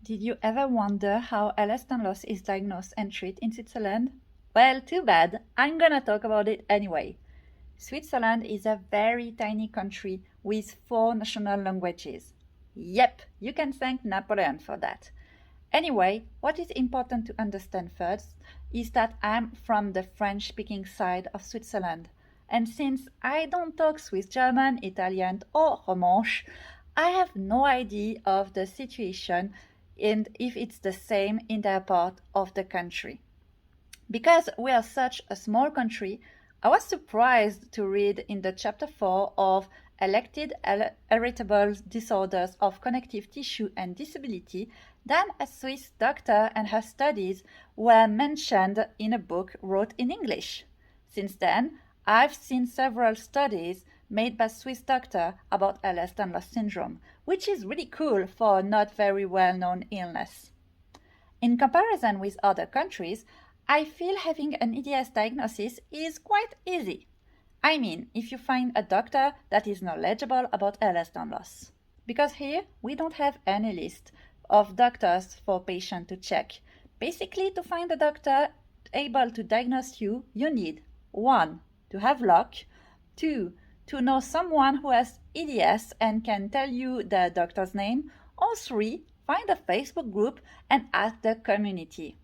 Did you ever wonder how Ehlers-Danlos is diagnosed and treated in Switzerland? Well, too bad. I'm gonna talk about it anyway. Switzerland is a very tiny country with 4 national languages. Yep, you can thank Napoleon for that. Anyway, what is important to understand first is that I'm from the French-speaking side of Switzerland. And since I don't talk Swiss German, Italian, or Romansh, I have no idea of the situation and if it's the same in their part of the country. Because we are such a small country, I was surprised to read in the chapter 4 of Elected Heritable Disorders of Connective Tissue and Disability that a Swiss doctor and her studies were mentioned in a book wrote in English. Since then, I've seen several studies made by Swiss doctors about Ehlers-Danlos syndrome, which is really cool for a not very well-known illness. In comparison with other countries, I feel having an EDS diagnosis is quite easy. I mean, if you find a doctor that is knowledgeable about Ehlers-Danlos. Because here, we don't have any list of doctors for patients to check. Basically, to find a doctor able to diagnose you, you need 1. To have luck, 2. To know someone who has EDS and can tell you the doctor's name, or 3. Find a Facebook group and ask the community.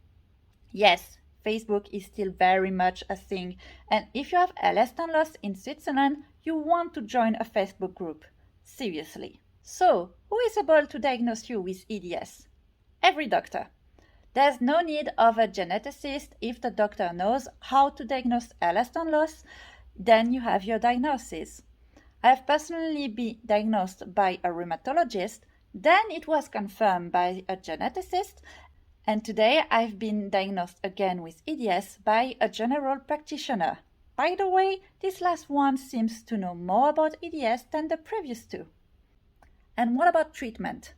Yes, Facebook is still very much a thing, and if you have Ehlers-Danlos in Switzerland, you want to join a Facebook group. Seriously. So, who is able to diagnose you with EDS? Every doctor. There's no need of a geneticist if the doctor knows how to diagnose Ehlers-Danlos, then you have your diagnosis. I have personally been diagnosed by a rheumatologist, then it was confirmed by a geneticist, and today I've been diagnosed again with EDS by a general practitioner. By the way, this last one seems to know more about EDS than the previous two. And what about treatment?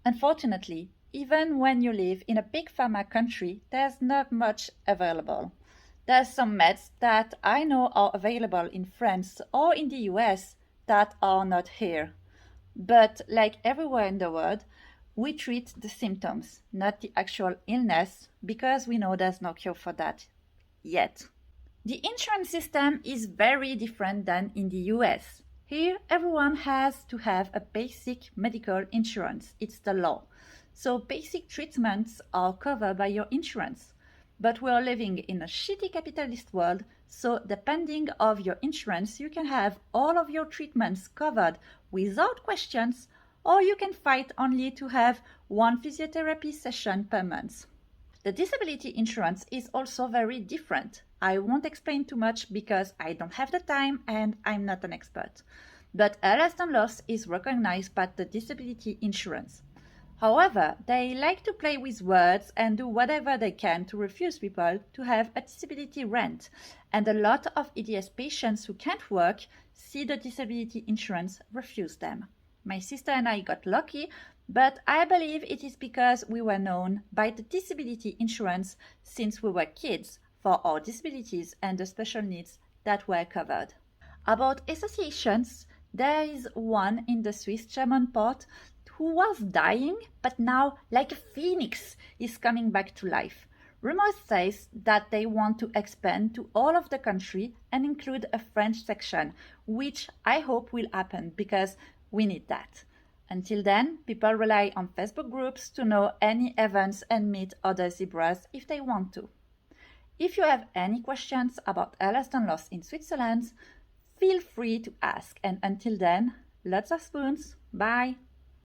Unfortunately, even when you live in a big pharma country, there's not much available. There's some meds that I know are available in France or in the US that are not here. But like everywhere in the world, we treat the symptoms, not the actual illness, because we know there's no cure for that yet. The insurance system is very different than in the US. Here, everyone has to have a basic medical insurance. It's the law. So basic treatments are covered by your insurance. But we are living in a shitty capitalist world, so depending on your insurance, you can have all of your treatments covered without questions, or you can fight only to have 1 physiotherapy session per month. The disability insurance is also very different. I won't explain too much because I don't have the time and I'm not an expert. But Ehlers-Danlos is recognized by the disability insurance. However, they like to play with words and do whatever they can to refuse people to have a disability rent. And a lot of EDS patients who can't work see the disability insurance refuse them. My sister and I got lucky, but I believe it is because we were known by the disability insurance since we were kids for our disabilities and the special needs that were covered. About associations, there is one in the Swiss German part who was dying, but now, like a phoenix, is coming back to life. Rumors says that they want to expand to all of the country and include a French section, which I hope will happen because we need that. Until then, people rely on Facebook groups to know any events and meet other zebras if they want to. If you have any questions about Ehlers-Danlos in Switzerland, feel free to ask. And until then, lots of spoons. Bye!